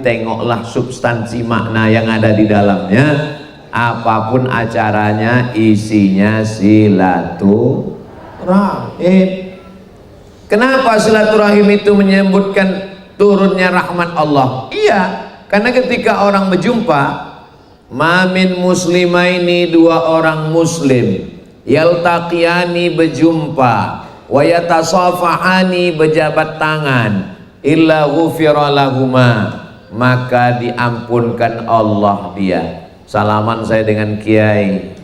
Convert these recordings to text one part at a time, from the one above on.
tengoklah substansi makna yang ada di dalamnya. Apapun acaranya, isinya silaturahim. Kenapa silaturahim itu menyebutkan turunnya rahmat Allah? Iya, karena ketika orang berjumpa, mamin muslimaini, dua orang muslim, yaltaqiyani berjumpa, wa yatasafahani berjabat tangan, illa ghufira lahuma, maka diampunkan Allah dia. Salaman saya dengan kiai,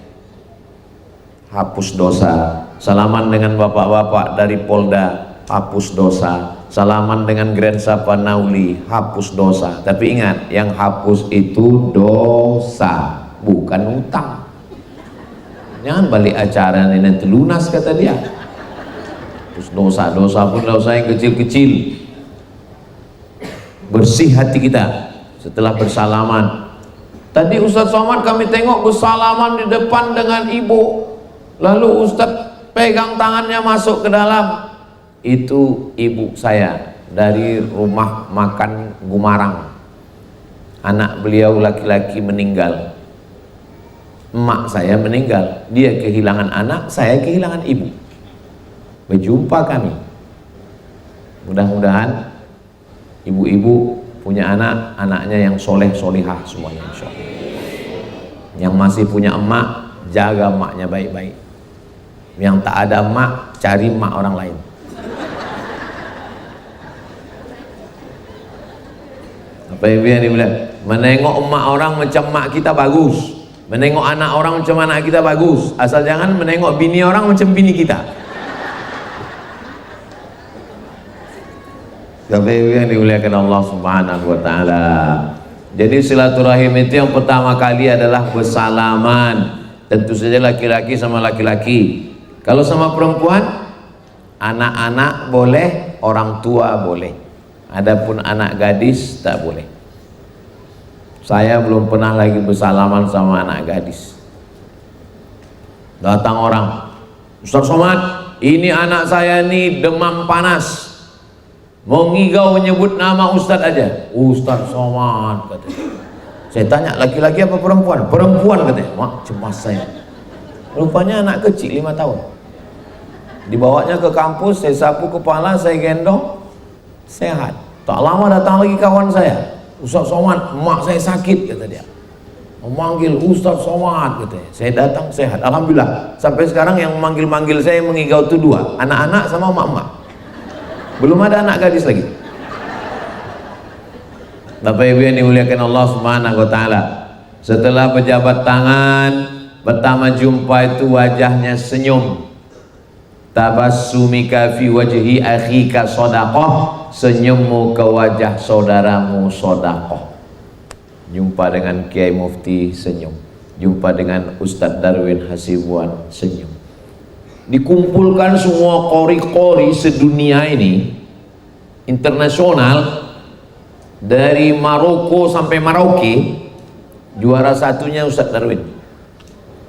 hapus dosa. Salaman dengan bapak-bapak dari Polda, hapus dosa. Salaman dengan Grand Sapa Nauli, hapus dosa. Tapi ingat, yang hapus itu dosa, bukan utang. Jangan balik acara ini nanti lunas, kata dia. Hapus dosa, dosa pun dosa yang kecil-kecil. Bersih hati kita setelah bersalaman. Tadi Ustadz Somad kami tengok bersalaman di depan dengan ibu, lalu Ustadz pegang tangannya masuk ke dalam. Itu ibu saya dari rumah makan Gumarang. Anak beliau laki-laki meninggal, emak saya meninggal, dia kehilangan anak, saya kehilangan ibu. Berjumpa kami. Mudah-mudahan ibu-ibu punya anak, anaknya yang soleh solihah semuanya, insya Allah. Yang masih punya emak, jaga emaknya baik-baik. Yang tak ada emak, cari emak orang lain. Apa yang dibilang? Menengok emak orang macam emak kita bagus, menengok anak orang macam anak kita bagus, asal jangan menengok bini orang macam bini kita. Apa yang dimuliakan Allah Subhanahu wa Ta'ala. Jadi silaturahim itu yang pertama kali adalah bersalaman. Tentu saja laki-laki sama laki-laki. Kalau sama perempuan, anak-anak boleh, orang tua boleh. Adapun anak gadis tak boleh. Saya belum pernah lagi bersalaman sama anak gadis. Datang orang, Ustaz Somad, ini anak saya ini demam panas, mau ngigau menyebut nama Ustadz aja. Ustadz Somad katanya. Saya tanya, laki-laki apa perempuan? Perempuan katanya. Mak, cemas saya. Rupanya anak kecil 5 tahun. Dibawanya ke kampus, saya sapu kepala, saya gendong, sehat. Tak lama datang lagi kawan saya, Ustadz Somad, emak saya sakit kata dia. Memanggil Ustadz Somad katanya. Saya datang sehat, alhamdulillah. Sampai sekarang yang manggil-manggil saya mengigau itu 2, anak-anak sama emak-emak. Belum ada anak gadis lagi. Bapak Ibu yang dimuliakan Allah Subhanahu wa Ta'ala, setelah berjabat tangan, pertama jumpa itu wajahnya senyum. Tabassumika fi wajhi akhika shadaqah, senyummu ke wajah saudaramu sedekah. Jumpa dengan Kiai Mufti, senyum. Jumpa dengan Ustadz Darwin Hasibuan, senyum. Dikumpulkan semua qori-qori sedunia ini, internasional, dari Maroko sampai Merauke, juara satunya Ustadz Darwin.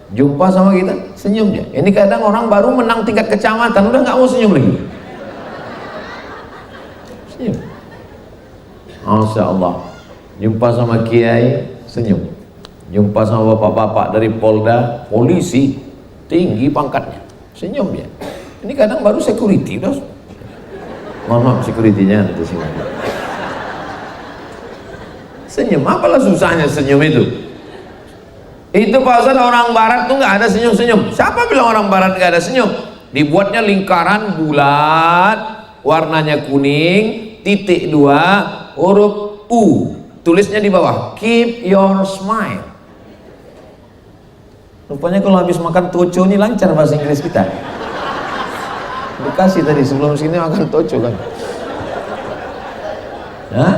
Jumpa sama kita, senyum dia. Ini kadang orang baru menang tingkat kecamatan, udah nggak mau senyum lagi. Senyum. Masya Allah. Jumpa sama kiai, senyum. Jumpa sama bapak-bapak dari Polda, polisi, tinggi pangkatnya, senyum dia. Ini kadang baru security, udah. Mohon securitynya nanti sini. Senyum, apalah susahnya senyum itu? Itu Pak Ustadz, orang barat tuh nggak ada senyum-senyum. Siapa bilang orang barat nggak ada senyum? Dibuatnya lingkaran bulat, warnanya kuning, titik 2, huruf U, tulisnya di bawah, keep your smile. Rupanya kalau habis makan toco ini lancar bahasa Inggris kita. Dikasih tadi sebelum sini makan toco kan. Hah?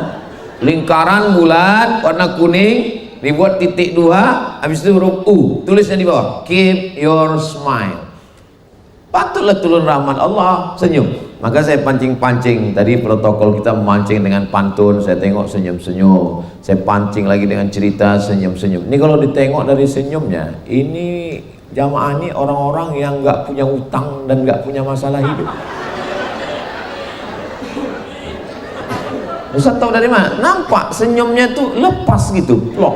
Lingkaran bulat warna kuning, dibuat titik 2, habis itu huruf U, tulisnya di bawah, keep your smile. Patutlah turun rahmat Allah, senyum. Maka saya pancing-pancing, tadi protokol kita memancing dengan pantun, saya tengok senyum-senyum, saya pancing lagi dengan cerita senyum-senyum. Ini kalau ditengok dari senyumnya, ini jamaah ini orang-orang yang nggak punya utang dan nggak punya masalah hidup. Ustaz tahu dari mana? Nampak senyumnya tuh lepas gitu, plok.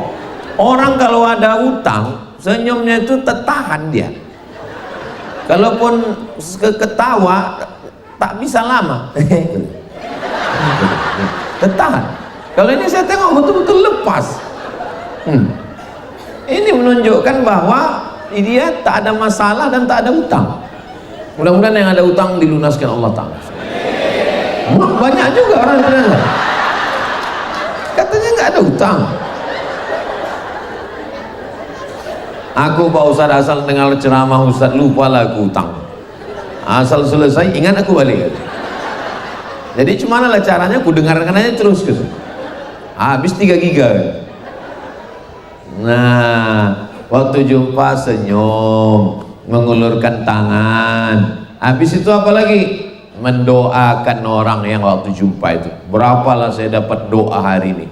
Orang kalau ada utang, senyumnya itu tertahan dia. Kalaupun ketawa, tak bisa lama. Tertahan. Kalau ini saya tengok betul-betul lepas. Ini menunjukkan bahwa dia tak ada masalah dan tak ada utang. Mudah-mudahan yang ada utang dilunaskan Allah Ta'ala. Banyak juga orang yang katanya nggak ada utang. Aku Pak Ustaz asal dengar ceramah Ustaz lupa lah aku utang. Asal selesai ingat aku balik. Jadi cuma lah caranya aku dengarkan aja terus gitu. Habis 3 giga. Nah, waktu jumpa senyum, mengulurkan tangan. Habis itu apa lagi? Mendoakan orang yang waktu jumpa itu. Berapalah saya dapat doa hari ini.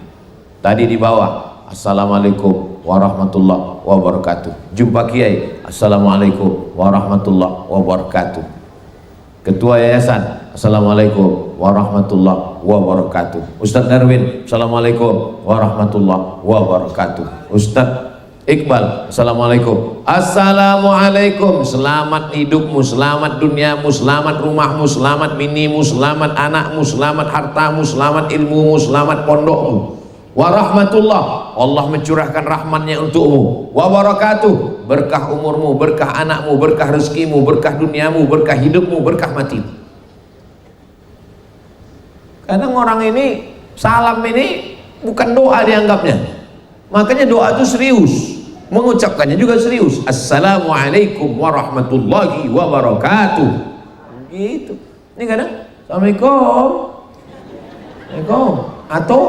Tadi di bawah, Assalamualaikum warahmatullahi wabarakatuh. Jumpa Kiai, Assalamualaikum warahmatullahi wabarakatuh. Ketua Yayasan, Assalamualaikum warahmatullahi wabarakatuh. Ustadz Darwin, Assalamualaikum warahmatullahi wabarakatuh. Ustadz Iqbal, Assalamualaikum. Assalamualaikum. Selamat hidupmu, selamat duniamu, selamat rumahmu, selamat binimu, selamat anakmu, selamat hartamu, selamat ilmumu, selamat pondokmu. Warahmatullah, Allah mencurahkan rahmannya untukmu. Wabarakatuh, berkah umurmu, berkah anakmu, berkah rezekimu, berkah duniamu, berkah hidupmu, berkah matimu. Kadang orang ini salam ini bukan doa dianggapnya, makanya doa itu serius, mengucapkannya juga serius. Assalamualaikum warahmatullahi wabarakatuh. Gitu. Ini kadang Assalamualaikum, Assalamualaikum, atau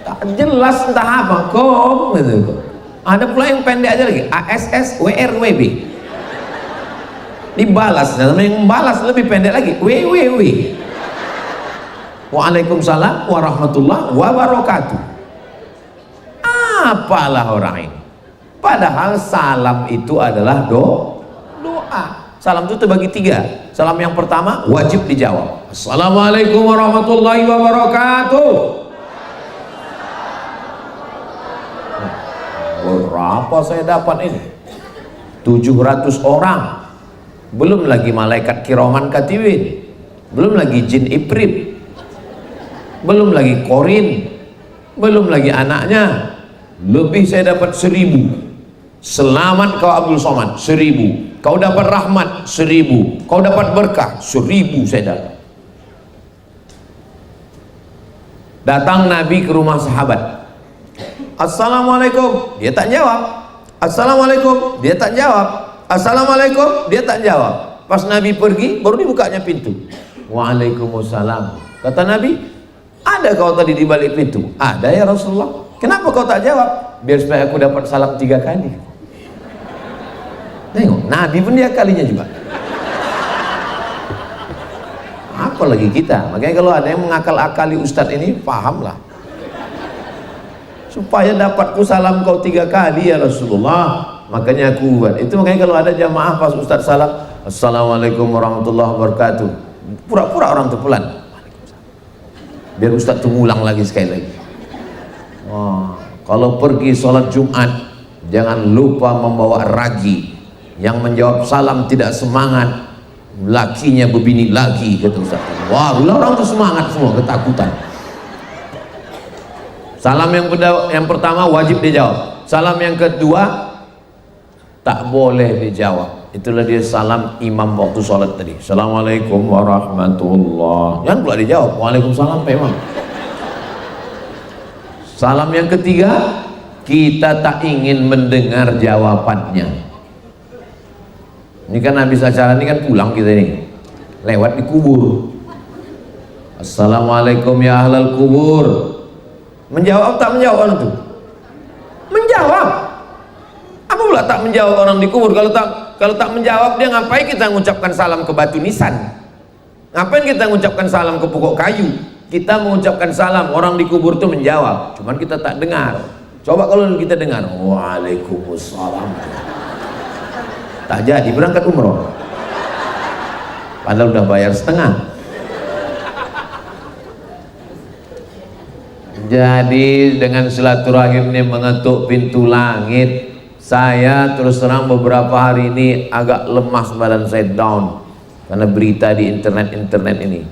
tak jelas entah apa kom gitu. Ada pula yang pendek aja lagi, ASS WRWB dibalas, dan yang membalas lebih pendek lagi, WWW. Waalaikumsalam warahmatullahi wabarakatuh. Apalah orang ini, padahal salam itu adalah doa. Salam itu terbagi 3. Salam yang pertama wajib dijawab, Assalamualaikum warahmatullahi wabarakatuh. Berapa saya dapat ini? 700 orang. Belum lagi malaikat kiraman katibin, belum lagi jin ifrit, belum lagi korin, belum lagi anaknya. Lebih saya dapat 1000. Selamat kau Abdul Somad, 1000. Kau dapat rahmat, 1000. Kau dapat berkah, 1000 saya dapat. Datang Nabi ke rumah sahabat, Assalamualaikum, dia tak jawab. Assalamualaikum, dia tak jawab. Assalamualaikum, dia tak jawab. Pas Nabi pergi, baru dibukanya pintu. Waalaikumsalam. Kata Nabi, ada kau tadi di balik pintu? Ada ya Rasulullah. Kenapa kau tak jawab? Biar supaya aku dapat salam 3 kali. Tengok, Nabi pun dia kalinya juga. Apalagi kita. Makanya kalau ada yang mengakal-akali Ustadz ini, pahamlah. Supaya dapatku salam kau 3 kali ya Rasulullah, makanya aku buat itu. Makanya kalau ada jamaah pas Ustadz salam, Assalamualaikum warahmatullahi wabarakatuh, pura-pura orang terpelan, biar Ustadz tuh ngulang lagi sekali lagi. Kalau pergi sholat Jumat, jangan lupa membawa ragi. Yang menjawab salam tidak semangat, lakinya berbini lagi, kata Ustadz. Wah, orang tuh semangat semua, ketakutan. Salam yang pertama wajib dijawab. Salam yang kedua tak boleh dijawab. Itulah dia salam imam waktu sholat tadi. Assalamualaikum warahmatullahi. Jangan pula dijawab. Waalaikumsalam Pak Imam. Salam yang ketiga, kita tak ingin mendengar jawabannya. Ini kan habis acara ini kan pulang kita ini, lewat di kubur. Assalamualaikum ya ahlal kubur. Menjawab tak menjawab orang itu? Menjawab. Apa pula tak menjawab orang di kubur? Kalau tak menjawab, dia ngapain kita mengucapkan salam ke batu nisan? Ngapain kita mengucapkan salam ke pokok kayu? Kita mengucapkan salam, orang di kubur itu menjawab, cuman kita tak dengar. Coba kalau kita dengar, Waalaikumsalam, tak jadi berangkat umroh. padahal udah bayar setengah. Jadi dengan silaturahim ini mengetuk pintu langit. Saya terus terang beberapa hari ini agak lemas, badan saya down karena berita di internet ini.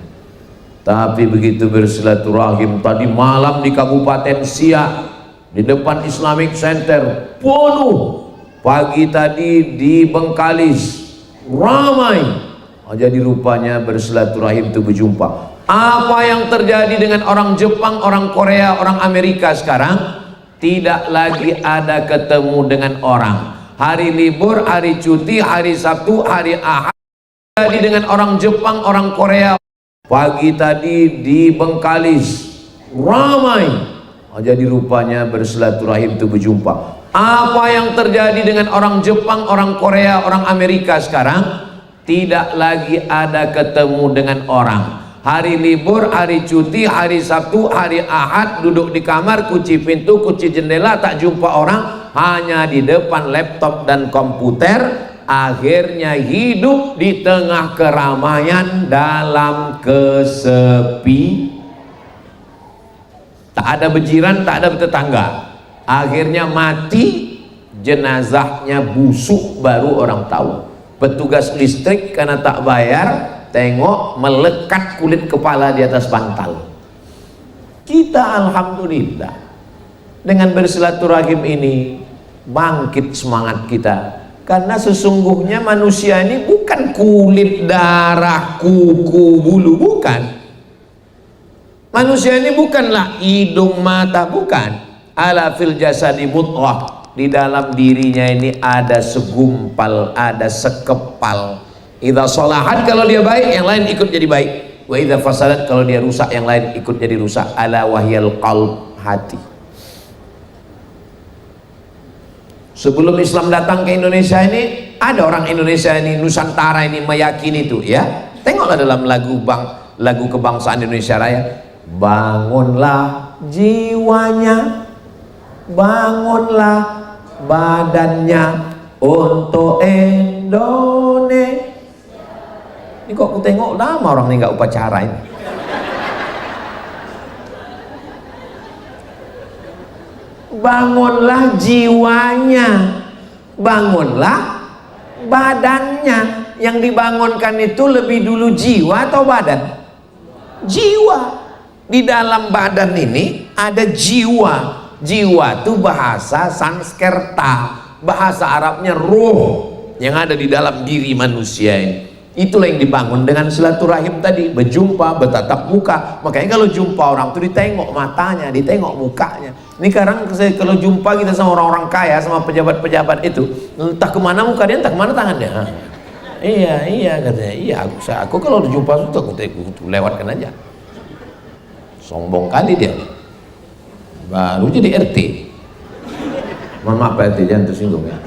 Tapi begitu bersilaturahim tadi malam di Kabupaten Siak di depan Islamic Center penuh, pagi tadi di Bengkalis ramai. Jadi rupanya bersilaturahim itu berjumpa. Apa yang terjadi dengan orang Jepang, orang Korea, orang Amerika sekarang? Tidak lagi ada ketemu dengan orang. Hari libur, hari cuti, hari Sabtu, hari Ahad. Jadi dengan orang Jepang, orang Korea. Pagi tadi di Bengkalis ramai. Jadi rupanya bersilaturahim itu berjumpa. Apa yang terjadi dengan orang Jepang, orang Korea, orang Amerika sekarang? Tidak lagi ada ketemu dengan orang. Hari libur, hari cuti, hari Sabtu, hari Ahad, duduk di kamar, kunci pintu, kunci jendela, tak jumpa orang, hanya di depan laptop dan komputer. Akhirnya hidup di tengah keramaian dalam kesepi. Tak ada bejiran, tak ada tetangga. Akhirnya mati, jenazahnya busuk, baru orang tahu. Petugas listrik karena tak bayar, tengok melekat kulit kepala di atas bantal. Kita alhamdulillah dengan bersilaturahim ini bangkit semangat kita, karena sesungguhnya manusia ini bukan kulit, darah, kuku, bulu, bukan. Manusia ini bukanlah hidung, mata, bukan. Ala fil jasadi mudghah, di dalam dirinya ini ada segumpal, ada sekepal. Idza sholahat, kalau dia baik, yang lain ikut jadi baik. Wa idza fasadat, kalau dia rusak, yang lain ikut jadi rusak. Ala wahyal qalb, hati. Sebelum Islam datang ke Indonesia ini, ada orang Indonesia ini, Nusantara ini meyakini itu, ya. Tengoklah dalam lagu kebangsaan Indonesia Raya. Bangunlah jiwanya, bangunlah badannya untuk Indonesia. Ini kok aku tengok lama orang ini nggak upacara ini. Bangunlah jiwanya, bangunlah badannya. Yang dibangunkan itu lebih dulu jiwa atau badan? Jiwa. Di dalam badan ini ada jiwa. Jiwa itu bahasa Sanskerta, bahasa Arabnya ruh yang ada di dalam diri manusia ini. Itulah yang dibangun dengan silaturahim tadi, berjumpa, bertatap muka. Makanya kalau jumpa orang itu ditengok matanya, ditengok mukanya. Ini sekarang kalau jumpa kita sama orang-orang kaya, sama pejabat-pejabat itu, entah kemana muka dia, entah kemana tangannya. Iya katanya. Iya, aku kalau jumpa itu aku lewatkan aja. Sombong kali dia. Baru jadi RT. Mohon maaf Pak RT, jangan tersinggung ya.